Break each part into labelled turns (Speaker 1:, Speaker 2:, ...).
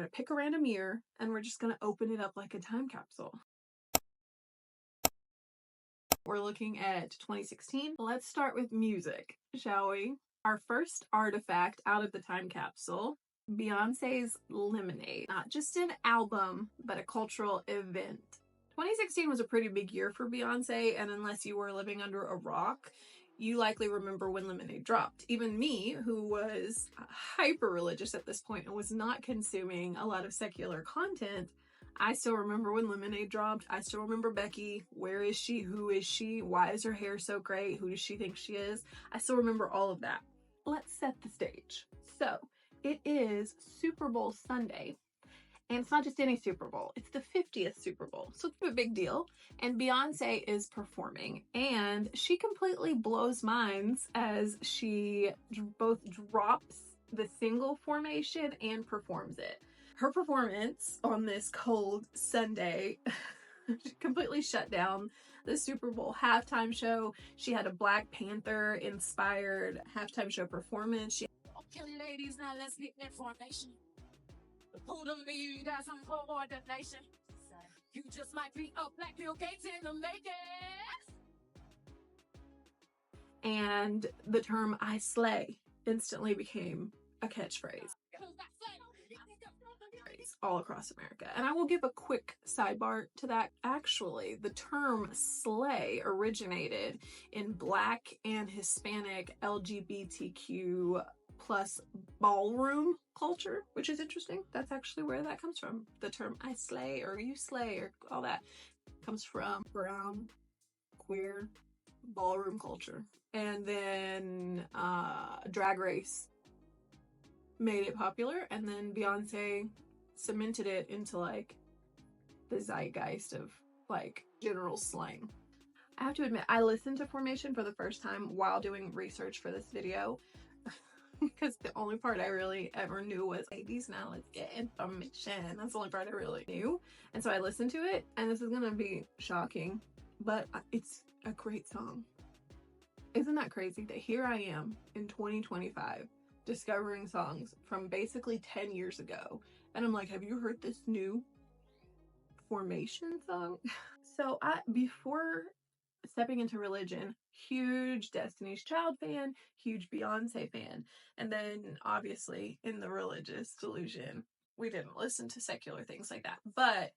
Speaker 1: to pick a random year and we're just going to open it up like a time capsule. We're looking at 2016. Let's start with music, shall we? Our first artifact out of the time capsule, Beyoncé's Lemonade. Not just an album, but a cultural event. 2016 was a pretty big year for Beyoncé, and unless you were living under a rock, you likely remember when Lemonade dropped. Even me, who was hyper religious at this point and was not consuming a lot of secular content, I still remember when Lemonade dropped. I still remember Becky. Where is she? Who is she? Why is her hair so great? Who does she think she is? I still remember all of that. Let's set the stage. So it is Super Bowl Sunday. And it's not just any Super Bowl, it's the 50th Super Bowl. So it's a big deal. And Beyoncé is performing. And she completely blows minds as she both drops the single formation and performs it. Her performance on this cold Sunday completely shut down the Super Bowl halftime show. She had a Black Panther inspired halftime show performance.
Speaker 2: Okay, ladies, now let's get that formation. Who to me, you got some coordination. You just might be a Black Bill Gates in the making.
Speaker 1: And the term "I slay" instantly became a catchphrase all across America. And I will give a quick sidebar to that. Actually, the term slay originated in Black and Hispanic LGBTQ plus ballroom culture, which is interesting. That's actually where that comes from. The term "I slay" or "you slay" or all that comes from brown, queer ballroom culture. And then Drag Race made it popular, and then Beyoncé cemented it into like the zeitgeist of like general slang. I have to admit, I listened to Formation for the first time while doing research for this video because the only part I really ever knew was, ladies, now let's get information. That's the only part I really knew. And so I listened to it, and this is gonna be shocking, but it's a great song. Isn't that crazy that here I am in 2025 discovering songs from basically 10 years ago, and I'm like, have you heard this new Formation song? So before stepping into religion, huge Destiny's Child fan, huge Beyoncé fan, and then obviously in the religious delusion, we didn't listen to secular things like that, but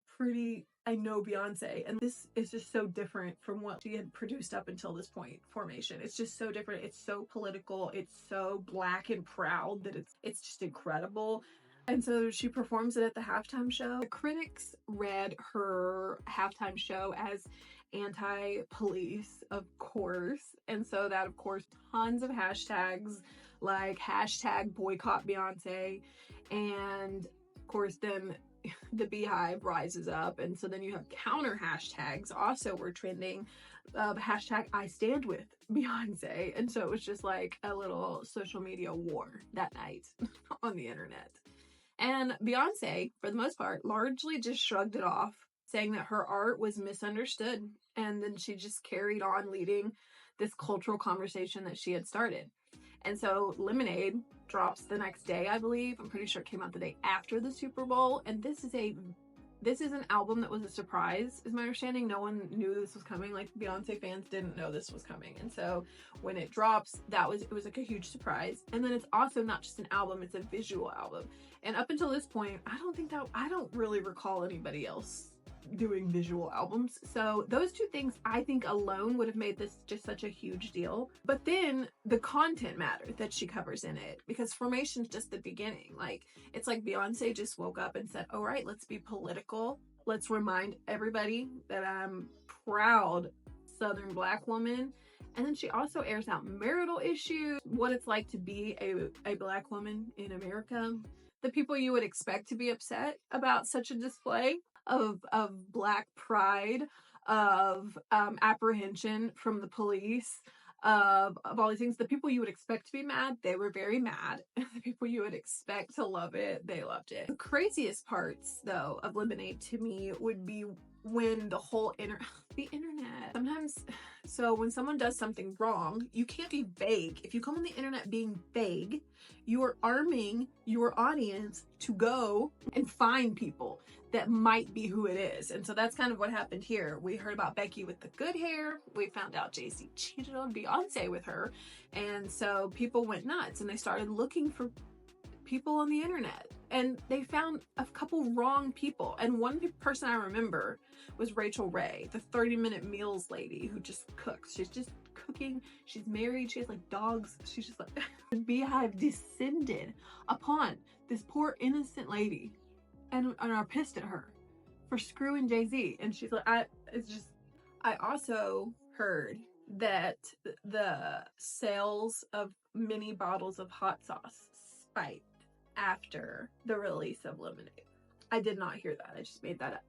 Speaker 1: I know Beyoncé, and this is just so different from what she had produced up until this point, Formation. It's just so different. It's so political. It's so Black and proud that it's just incredible. And so she performs it at the halftime show. The critics read her halftime show as anti-police, of course. And so that, of course, tons of hashtags like hashtag boycott Beyoncé. And of course, then the Beehive rises up. And so then you have counter hashtags also were trending. Hashtag I stand with Beyoncé. And so it was just like a little social media war that night on the internet. And Beyoncé, for the most part, largely just shrugged it off, saying that her art was misunderstood. And then she just carried on leading this cultural conversation that she had started. And so Lemonade drops the next day, I believe. I'm pretty sure it came out the day after the Super Bowl. And this is an album that was a surprise, is my understanding. No one knew this was coming. Like, Beyoncé fans didn't know this was coming. And so when it drops, it was like a huge surprise. And then it's also not just an album, it's a visual album. And up until this point, I don't really recall anybody else doing visual albums. So those two things, I think, alone would have made this just such a huge deal. But then the content mattered that she covers in it, because Formation's just the beginning. Like, it's like Beyoncé just woke up and said, all right, let's be political. Let's remind everybody that I'm proud Southern Black woman. And then she also airs out marital issues, what it's like to be a Black woman in America, the people you would expect to be upset about such a display of Black pride, of apprehension from the police, of all these things. The people you would expect to be mad, they were very mad. The people you would expect to love it, they loved it. The craziest parts, though, of Lemonade to me would be when the whole the internet sometimes, so when someone does something wrong, you can't be vague. If you come on the internet being vague, you are arming your audience to go and find people that might be who it is. And so that's kind of what happened here. We heard about Becky with the good hair. We found out Jay-Z cheated on Beyonce with her. And so people went nuts and they started looking for people on the internet. And they found a couple wrong people. And one person I remember was Rachel Ray, the 30-minute meals lady who just cooks. She's just cooking. She's married. She has like dogs. She's just like, the Beehive descended upon this poor innocent lady and are pissed at her for screwing Jay-Z. And she's like, I also heard that the sales of mini bottles of hot sauce spiked after the release of Lemonade. I did not hear that. I just made that up.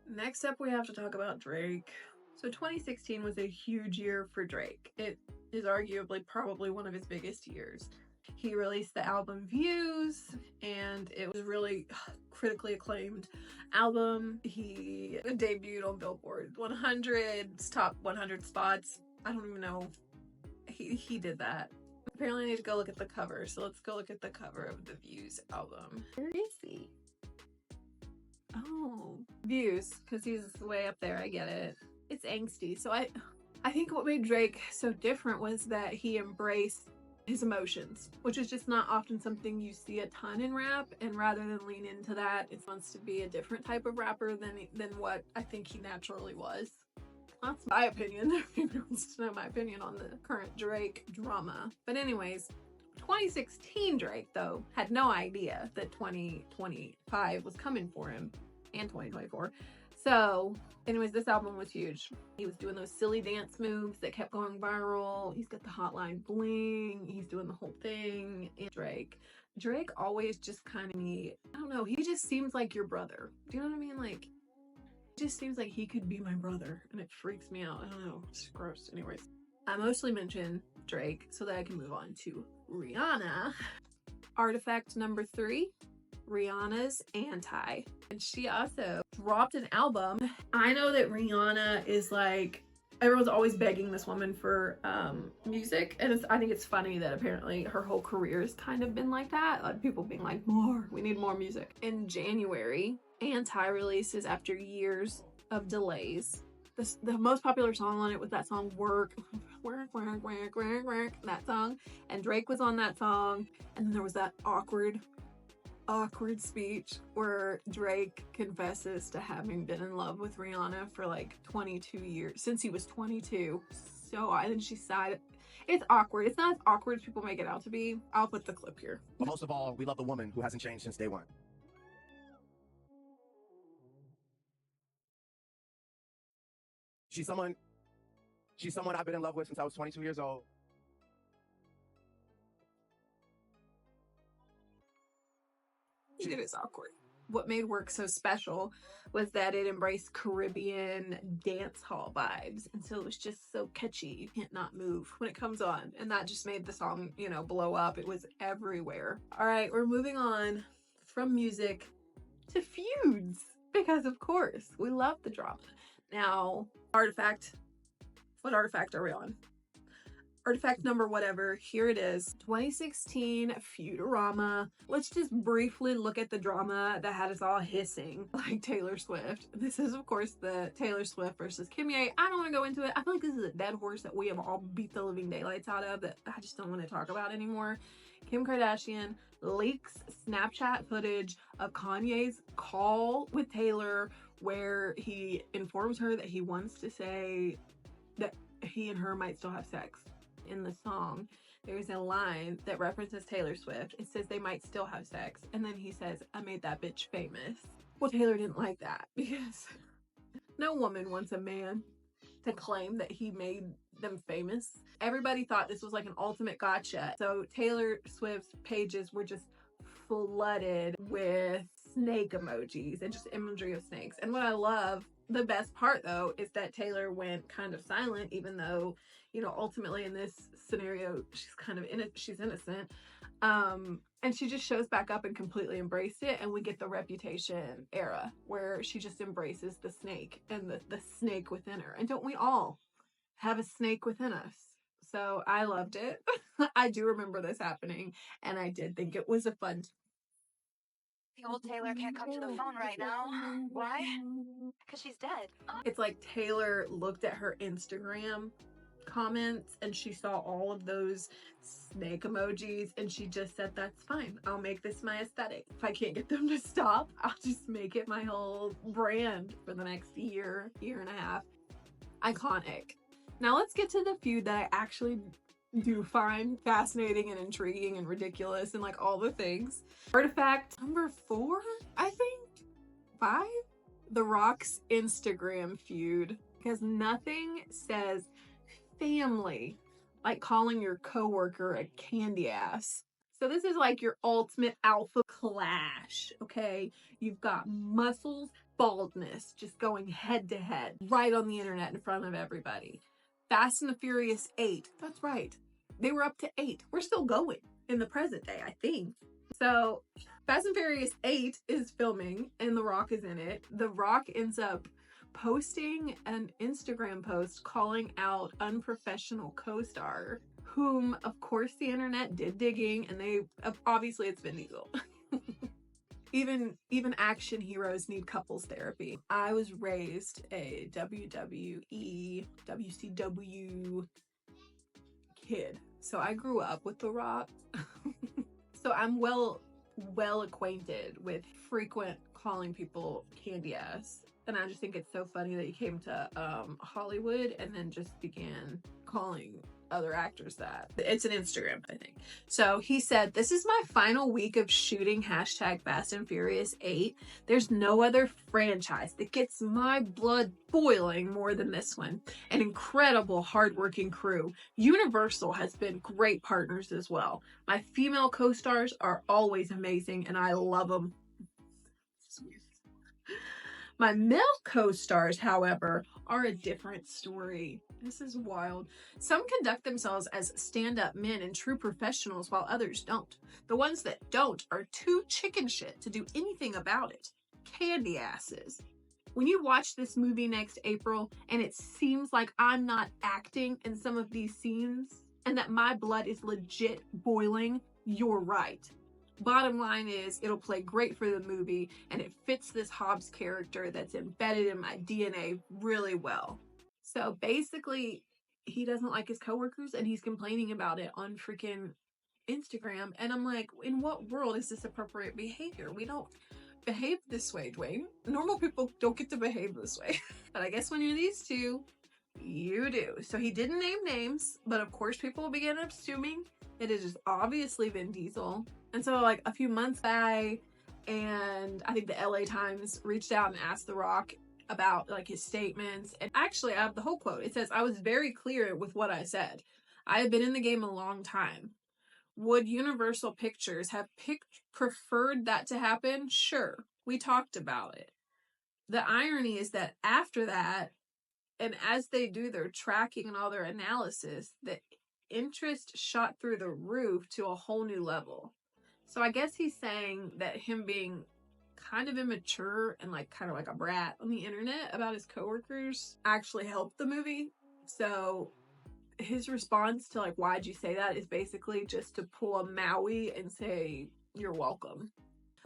Speaker 1: Next up, we have to talk about Drake. So 2016 was a huge year for Drake. It is arguably probably one of his biggest years. He released the album Views, and it was really critically acclaimed album. He debuted on Billboard 100's top 100 spots. I don't even know. He did that. Apparently I need to go look at the cover, so let's go look at the cover of the Views album. Where is he? Oh, Views, because he's way up there. I get it. It's angsty. So I think what made Drake so different was that he embraced his emotions, which is just not often something you see a ton in rap. And rather than lean into that, it wants to be a different type of rapper than what I think he naturally was. That's my opinion. If anyone wants to know my opinion on the current Drake drama. But anyways, 2016 Drake, though, had no idea that 2025 was coming for him, and 2024. So, anyways, this album was huge. He was doing those silly dance moves that kept going viral. He's got the Hotline Bling. He's doing the whole thing. And Drake always just kind of, I don't know, he just seems like your brother. Do you know what I mean? Like, it just seems like he could be my brother, and it freaks me out. I don't know, it's gross. Anyways, I mostly mention Drake so that I can move on to Rihanna. Artifact number 3, Rihanna's Anti. And she also dropped an album. I know that Rihanna is like, everyone's always begging this woman for music, and I think it's funny that apparently her whole career has kind of been like that. Like people being like, we need more music. In January, Anti releases after years of delays. The most popular song on it was that song Work, that song, and Drake was on that song. And then there was that awkward speech where Drake confesses to having been in love with Rihanna for like 22 years, since he was 22. So and then she sighed. It's awkward. It's not as awkward as people make it out to be. I'll put the clip here.
Speaker 3: But most of all, we love the woman who hasn't changed since day one. She's someone I've been in love with since I was 22 years old.
Speaker 1: It is awkward. What made Work so special was that it embraced Caribbean dance hall vibes. And so it was just so catchy. You can't not move when it comes on. And that just made the song, blow up. It was everywhere. All right, we're moving on from music to feuds. Because of course, we love the drama. Now, Artifact. What artifact are we on? Artifact number whatever. Here it is. 2016 Feudorama. Let's just briefly look at the drama that had us all hissing like Taylor Swift. This is, of course, the Taylor Swift versus Kimye. I don't want to go into it. I feel like this is a dead horse that we have all beat the living daylights out of that I just don't want to talk about anymore. Kim Kardashian leaks Snapchat footage of Kanye's call with Taylor where he informs her that he wants to say that he and her might still have sex. In the song, there's a line that references Taylor Swift. It says they might still have sex, and then he says, I made that bitch famous. Well, Taylor didn't like that because no woman wants a man to claim that he made them famous. Everybody thought this was like an ultimate gotcha. So Taylor Swift's pages were just flooded with snake emojis and just imagery of snakes. And what I love, the best part though, is that Taylor went kind of silent, even though, ultimately in this scenario, she's kind of she's innocent. And she just shows back up and completely embraced it, and we get the Reputation era where she just embraces the snake and the snake within her. And don't we all have a snake within us? So I loved it. I do remember this happening, and I did think it was a fun.
Speaker 2: The old Taylor can't come to the phone right now. Why? Because she's dead.
Speaker 1: It's like Taylor looked at her Instagram comments and she saw all of those snake emojis and she just said, that's fine, I'll make this my aesthetic. If I can't get them to stop, I'll just make it my whole brand for the next year and a half. Iconic. Now let's get to the feud that I actually do find fascinating and intriguing and ridiculous and like all the things. Artifact number 4, I think 5, The Rock's Instagram feud, because nothing says family like calling your coworker a candy ass. So this is like your ultimate alpha clash, okay? You've got muscles, baldness, just going head to head right on the internet in front of everybody. Fast and the Furious 8, that's right. They were up to 8. We're still going in the present day, I think. So Fast and Furious 8 is filming and The Rock is in it. The Rock ends up posting an Instagram post calling out unprofessional co-star, whom of course the internet did digging, and they obviously it's Vin Diesel. Even action heroes need couples therapy. I was raised a WWE, WCW kid, so I grew up with The Rock. So I'm well acquainted with frequent calling people candy ass. And I just think it's so funny that he came to Hollywood and then just began calling other actors that. It's an Instagram, I think. So he said, this is my final week of shooting #Fast and Furious 8. There's no other franchise that gets my blood boiling more than this one. An incredible, hardworking crew. Universal has been great partners as well. My female co-stars are always amazing and I love them. My male co-stars, however, are a different story. This is wild. Some conduct themselves as stand-up men and true professionals while others don't. The ones that don't are too chicken shit to do anything about it. Candy asses. When you watch this movie next April and it seems like I'm not acting in some of these scenes and that my blood is legit boiling, you're right. Bottom line is, it'll play great for the movie and it fits this Hobbs character that's embedded in my DNA really well. So basically, he doesn't like his coworkers and he's complaining about it on freaking Instagram. And I'm like, in what world is this appropriate behavior? We don't behave this way, Dwayne. Normal people don't get to behave this way. But I guess when you're these two, you do. So he didn't name names, but of course people began assuming it is just obviously Vin Diesel. And so like a few months back, and I think the LA Times reached out and asked The Rock about like his statements. And actually I have the whole quote. It says, I was very clear with what I said. I have been in the game a long time. Would Universal Pictures have preferred that to happen? Sure. We talked about it. The irony is that after that, and as they do their tracking and all their analysis, the interest shot through the roof to a whole new level. So I guess he's saying that him being kind of immature and like kind of like a brat on the internet about his coworkers actually helped the movie. So his response to like, why'd you say that, is basically just to pull a Maui and say, you're welcome.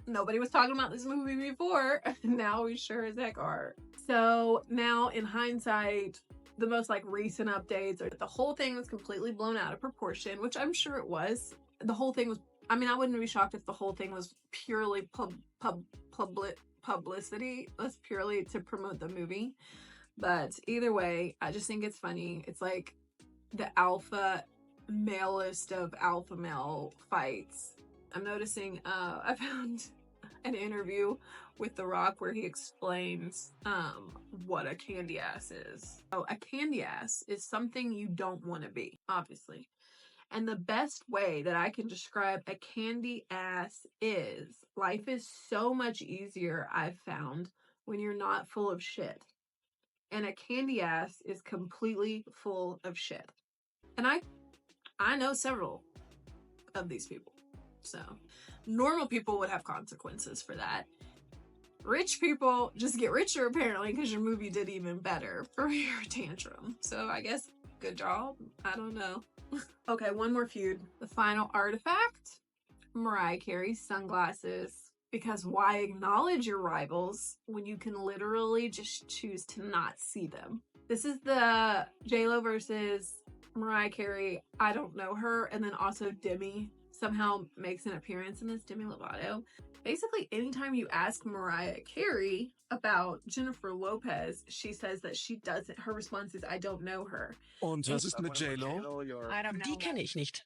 Speaker 1: Nobody was talking about this movie before. Now we sure as heck are. So now in hindsight, the most like recent updates are that the whole thing was completely blown out of proportion, which I'm sure it was. The whole thing was, I mean, I wouldn't be shocked if the whole thing was purely publicity. That's purely to promote the movie. But either way, I just think it's funny. It's like the alpha malest of alpha male fights. I'm noticing, I found an interview with The Rock where he explains what a candy ass is. So a candy ass is something you don't want to be, obviously. And the best way that I can describe a candy ass is, life is so much easier, I've found, when you're not full of shit. And a candy ass is completely full of shit. And I know several of these people. So normal people would have consequences for that. Rich people just get richer, apparently, because your movie did even better for your tantrum. So I guess good job. I don't know. Okay, one more feud. The final artifact, Mariah Carey's sunglasses. Because why acknowledge your rivals when you can literally just choose to not see them? This is the J-Lo versus Mariah Carey. I don't know her. And then also Demi somehow makes an appearance in this, Demi Lovato. Basically, anytime you ask Mariah Carey about Jennifer Lopez, she says that she doesn't. Her response is, I don't know her.
Speaker 4: Und was ist mit J-Lo?
Speaker 2: I don't know.
Speaker 4: Die kenne ich nicht.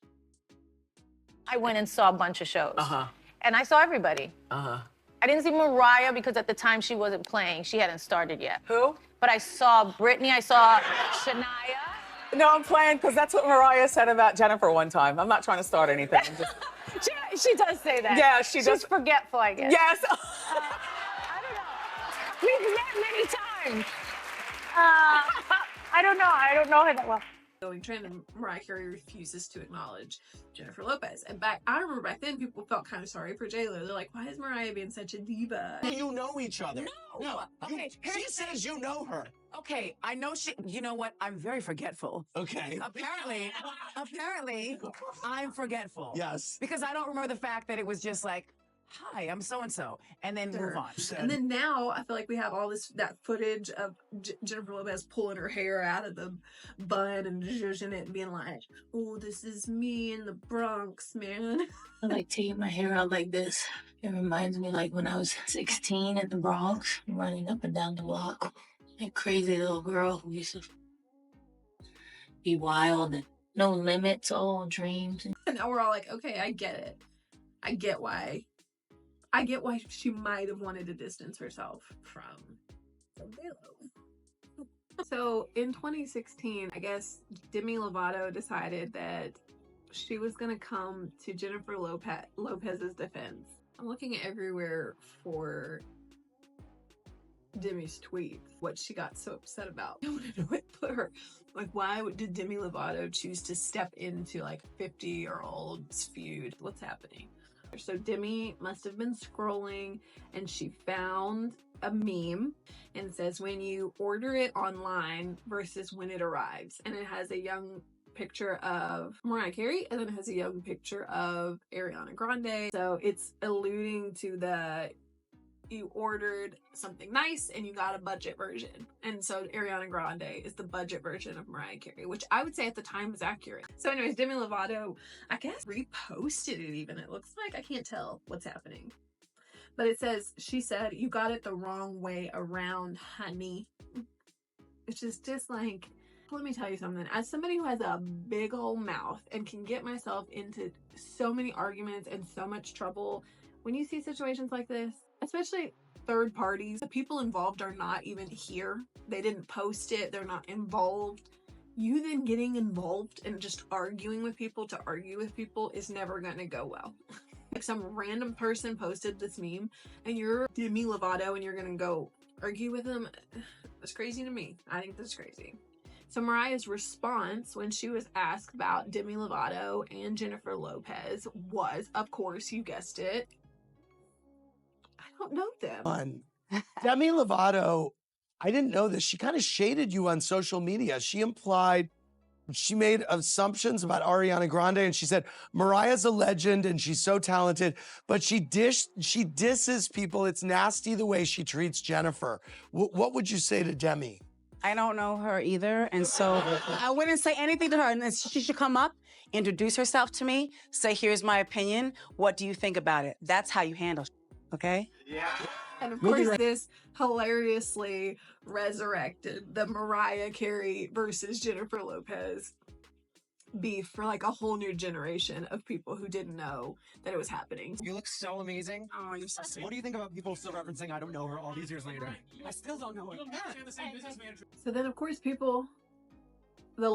Speaker 5: I went and saw a bunch of shows.
Speaker 4: Uh-huh.
Speaker 5: And I saw everybody.
Speaker 4: Uh-huh.
Speaker 5: I didn't see Mariah because at the time she wasn't playing. She hadn't started yet.
Speaker 2: Who?
Speaker 5: But I saw Britney, I saw Shania.
Speaker 2: No, I'm playing because that's what Mariah said about Jennifer one time. I'm not trying to start anything. I'm just...
Speaker 5: She does say that.
Speaker 2: Yeah, she does.
Speaker 5: She's forgetful, I guess.
Speaker 2: Yes.
Speaker 5: I don't know. We've met many times. I don't know. I don't know her that well.
Speaker 1: Going trend, and Mariah Carey refuses to acknowledge Jennifer Lopez. And I remember back then people felt kind of sorry for J-Lo. They're like, why is Mariah being such a diva?
Speaker 4: You know each other.
Speaker 2: No. Okay.
Speaker 4: She says you know her.
Speaker 2: Okay, I know she. You know what? I'm very forgetful.
Speaker 4: Okay.
Speaker 2: Apparently, I'm forgetful.
Speaker 4: Yes.
Speaker 2: Because I don't remember the fact that it was just like, hi, I'm so-and-so, and then move on.
Speaker 1: And then now I feel like we have all that footage of Jennifer Lopez pulling her hair out of the bun and zhuzhing it and being like, oh, this is me in the Bronx, man.
Speaker 6: I like taking my hair out like this. It reminds me like when I was 16 in the Bronx, running up and down the block. A crazy little girl who used to be wild and no limits, all dreams.
Speaker 1: And now we're all like, okay, I get it. I get why she might have wanted to distance herself from J-Lo. So in 2016, I guess Demi Lovato decided that she was going to come to Jennifer Lopez's defense. I'm looking everywhere for Demi's tweets, what she got so upset about. I want to know what put her, like, why did Demi Lovato choose to step into like 50-year-old's feud? What's happening? So Demi must have been scrolling and she found a meme and says when you order it online versus when it arrives, and it has a young picture of Mariah Carey and then it has a young picture of Ariana Grande. So it's alluding to you ordered something nice and you got a budget version. And so Ariana Grande is the budget version of Mariah Carey, which I would say at the time was accurate. So anyways, Demi Lovato, I guess, reposted it even. It looks like, I can't tell what's happening. But it says, she said, you got it the wrong way around, honey. Which is just like, let me tell you something. As somebody who has a big old mouth and can get myself into so many arguments and so much trouble, when you see situations like this, especially third parties, the people involved are not even here. They didn't post it. They're not involved. You then getting involved and just arguing with people to argue with people is never going to go well. Like some random person posted this meme and you're Demi Lovato and you're going to go argue with them. That's crazy to me. I think that's crazy. So Mariah's response when she was asked about Demi Lovato and Jennifer Lopez was, of course, you guessed it, I don't know them.
Speaker 4: Demi Lovato, I didn't know this. She kind of shaded you on social media. She made assumptions about Ariana Grande and she said, Mariah's a legend and she's so talented, but she disses people. It's nasty the way she treats Jennifer. What would you say to Demi?
Speaker 2: I don't know her either, and so I wouldn't say anything to her. And she should come up, introduce herself to me, say, here's my opinion. What do you think about it? That's how you handle okay?
Speaker 1: Yeah. And of course, this hilariously resurrected the Mariah Carey versus Jennifer Lopez beef for like a whole new generation of people who didn't know that it was happening.
Speaker 3: You look so amazing.
Speaker 2: Oh, you're so sweet.
Speaker 3: What do you think about people still referencing I don't know her all these years later?
Speaker 2: I still don't know her.
Speaker 1: So then, of course, people, the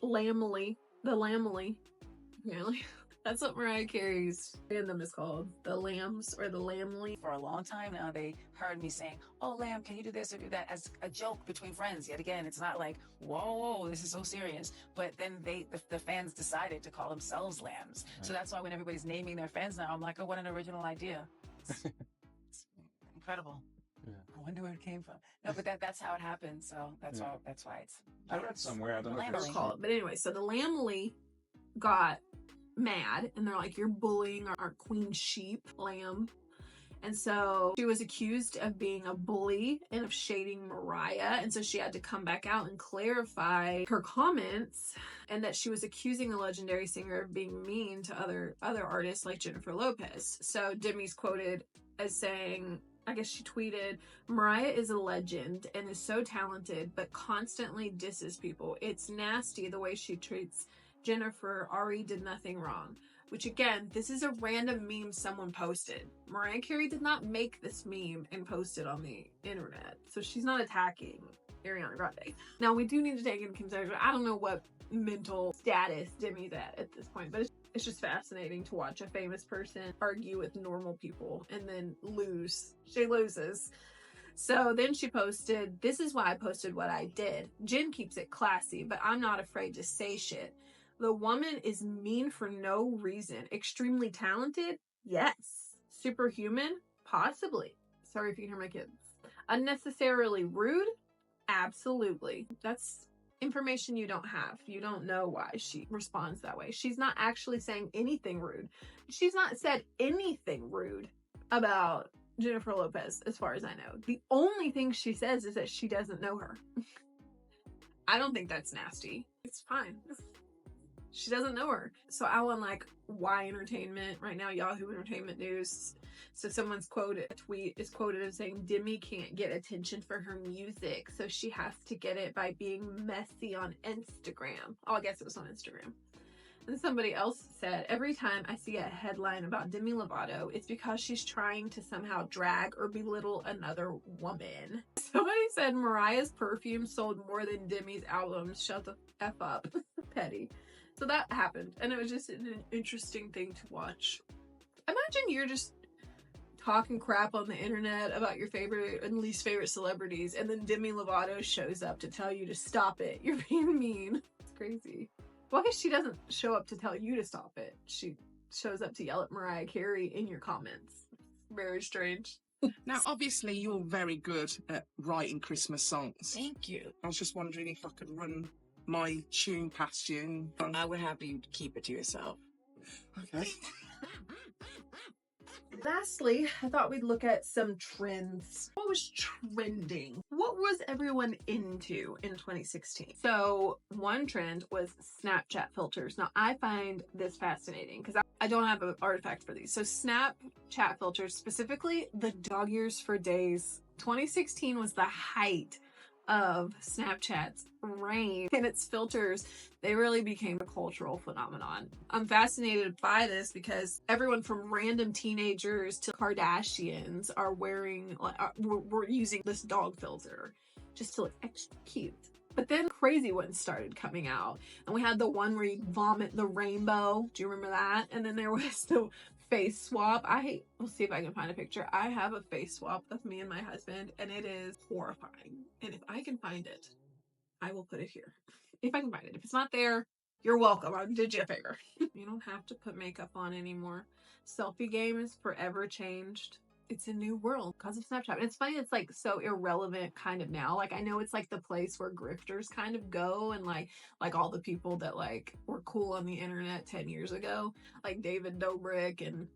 Speaker 1: Lambly, apparently, That's what Mariah Carey's fandom is called. The lambs or the lamely.
Speaker 2: For a long time now, they heard me saying, "Oh, lamb, can you do this or do that?" as a joke between friends. Yet again, it's not like, whoa, this is so serious. But then the fans decided to call themselves lambs. So that's why when everybody's naming their fans now, I'm like, oh, what an original idea. It's incredible.
Speaker 7: Yeah.
Speaker 2: I wonder where it came from. No, but that's how it happened. So that's why it's.
Speaker 7: I read somewhere, I don't know if
Speaker 2: Lamely.
Speaker 7: it's
Speaker 1: Call it. But anyway, so the lamely got mad and they're like, you're bullying our queen sheep, lamb. And so she was accused of being a bully and of shading Mariah. And so she had to come back out and clarify her comments, and that she was accusing the legendary singer of being mean to other artists like Jennifer Lopez. So Demi's quoted as saying, I guess she tweeted, "Mariah is a legend and is so talented, but constantly disses people. It's nasty the way she treats Jennifer. Ari did nothing wrong." Which again, this is a random meme someone posted. Mariah Carey did not make this meme and post it on the internet. So she's not attacking Ariana Grande. Now we do need to take into consideration, I don't know what mental status Demi's at this point, but it's just fascinating to watch a famous person argue with normal people and then lose. She loses. So then she posted, "This is why I posted what I did. Jen keeps it classy, but I'm not afraid to say shit. The woman is mean for no reason. Extremely talented? Yes. Superhuman? Possibly." Sorry if you can hear my kids. "Unnecessarily rude? Absolutely." That's information you don't have. You don't know why she responds that way. She's not actually saying anything rude. She's not said anything rude about Jennifer Lopez, as far as I know. The only thing she says is that she doesn't know her. I don't think that's nasty. It's fine. She doesn't know her. So I went like, why entertainment? Right now, Yahoo Entertainment News. So someone's quoted, a tweet is quoted as saying, "Demi can't get attention for her music, so she has to get it by being messy on Instagram." Oh, I guess it was on Instagram. And somebody else said, "Every time I see a headline about Demi Lovato, it's because she's trying to somehow drag or belittle another woman." Somebody said Mariah's perfume sold more than Demi's albums. Shut the F up. Petty. So that happened, and it was just an interesting thing to watch. Imagine you're just talking crap on the internet about your favorite and least favorite celebrities, and then Demi Lovato shows up to tell you to stop it. You're being mean. It's crazy. Well, I guess she doesn't show up to tell you to stop it. She shows up to yell at Mariah Carey in your comments. Very strange.
Speaker 8: Now, obviously, you're very good at writing Christmas songs.
Speaker 2: Thank you.
Speaker 8: I was just wondering if I could run my tune past you.
Speaker 2: I would have you keep it to yourself.
Speaker 8: Okay.
Speaker 1: Lastly, I thought we'd look at some trends. What was trending? What was everyone into in 2016? So one trend was Snapchat filters. Now I find this fascinating because I don't have an artifact for these. So Snapchat filters, specifically the dog ears for days. 2016 was the height of Snapchat's reign, and its filters, they really became a cultural phenomenon. I'm fascinated by this because everyone from random teenagers to Kardashians are wearing, we're using this dog filter just to look extra cute. But then crazy ones started coming out, and we had the one where you vomit the rainbow. Do you remember that? And then there was the face swap. We'll see if I can find a picture. I have a face swap of me and my husband, and it is horrifying. And if I can find it, I will put it here. If I can find it. If it's not there, you're welcome. I did you a favor. You don't have to put makeup on anymore. Selfie game is forever changed. It's a new world because of Snapchat. And it's funny, it's like so irrelevant kind of now. Like I know it's like the place where grifters kind of go, and like all the people that like were cool on the internet 10 years ago, like David Dobrik and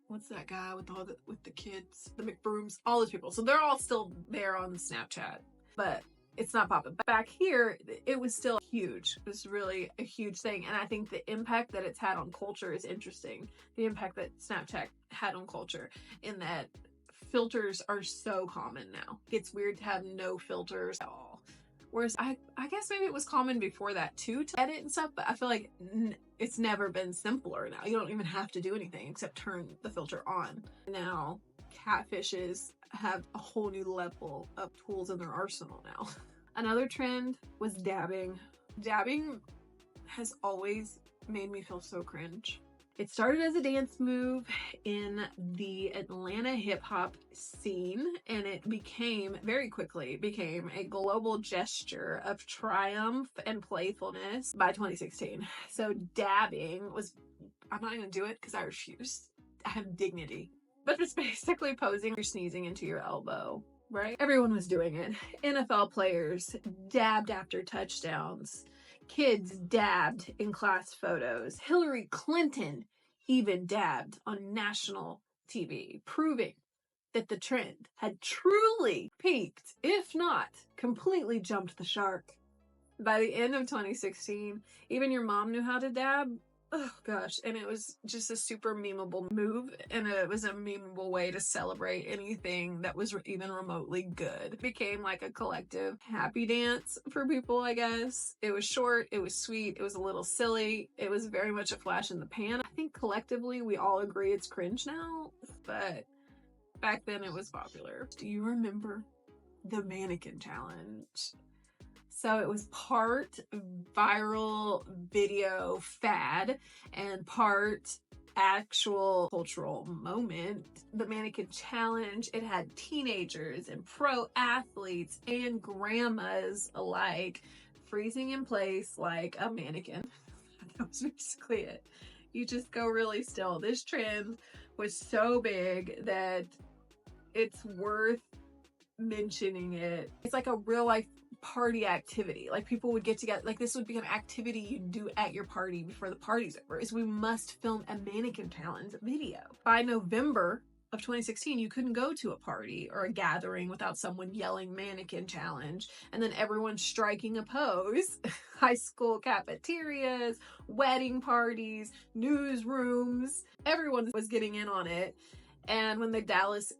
Speaker 1: what's that guy with the kids, the McBrooms, all those people. So they're all still there on Snapchat, but it's not popping. Back here, it was still huge. It was really a huge thing. And I think the impact that it's had on culture is interesting. The impact that Snapchat had on culture, in that filters are so common now. It's weird to have no filters at all. Whereas I guess maybe it was common before that too, to edit and stuff, but I feel like it's never been simpler now. You don't even have to do anything except turn the filter on. Now, catfishes have a whole new level of tools in their arsenal now. Another trend was dabbing. Dabbing has always made me feel so cringe. It started as a dance move in the Atlanta hip hop scene, and it very quickly became a global gesture of triumph and playfulness by 2016. So dabbing was, I'm not going to do it because I refuse. I have dignity. But it's basically posing or sneezing into your elbow, right? Everyone was doing it. NFL players dabbed after touchdowns. Kids dabbed in class photos. Hillary Clinton even dabbed on national TV, proving that the trend had truly peaked, if not completely jumped the shark. By the end of 2016, even your mom knew how to dab. Oh gosh, and it was just a super memeable move, and it was a memeable way to celebrate anything that was even remotely good. It became like a collective happy dance for people, I guess. It was short, it was sweet, it was a little silly, it was very much a flash in the pan. I think collectively we all agree it's cringe now, but back then it was popular. Do you remember the mannequin challenge? So it was part viral video fad and part actual cultural moment. The mannequin challenge, it had teenagers and pro athletes and grandmas alike freezing in place like a mannequin. That was basically it. You just go really still. This trend was so big that it's worth mentioning it. It's like a real life party activity. Like people would get together, like this would be an activity you do at your party before the party's over, is we must film a mannequin challenge video. By November of 2016, you couldn't go to a party or a gathering without someone yelling mannequin challenge and then everyone striking a pose. High school cafeterias, wedding parties, newsrooms, everyone was getting in on it. And when the Dallas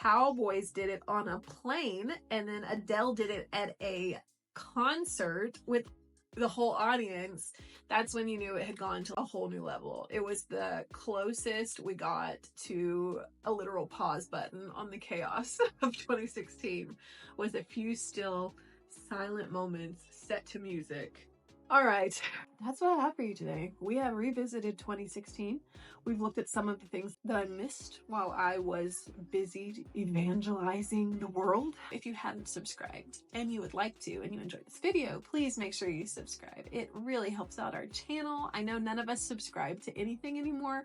Speaker 1: Cowboys did it on a plane, and then Adele did it at a concert with the whole audience, that's when you knew it had gone to a whole new level. It was the closest we got to a literal pause button on the chaos of 2016, was a few still silent moments set to music. All right, that's what I have for you today. We have revisited 2016. We've looked at some of the things that I missed while I was busy evangelizing the world. If you hadn't subscribed and you would like to, and you enjoyed this video, please make sure you subscribe. It really helps out our channel. I know none of us subscribe to anything anymore,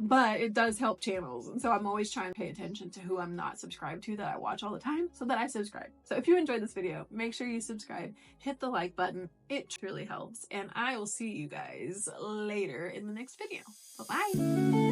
Speaker 1: but it does help channels. And so I'm always trying to pay attention to who I'm not subscribed to that I watch all the time so that I subscribe. So if you enjoyed this video, make sure you subscribe, hit the like button. It truly helps. And I will see you guys later in the next video. Bye-bye.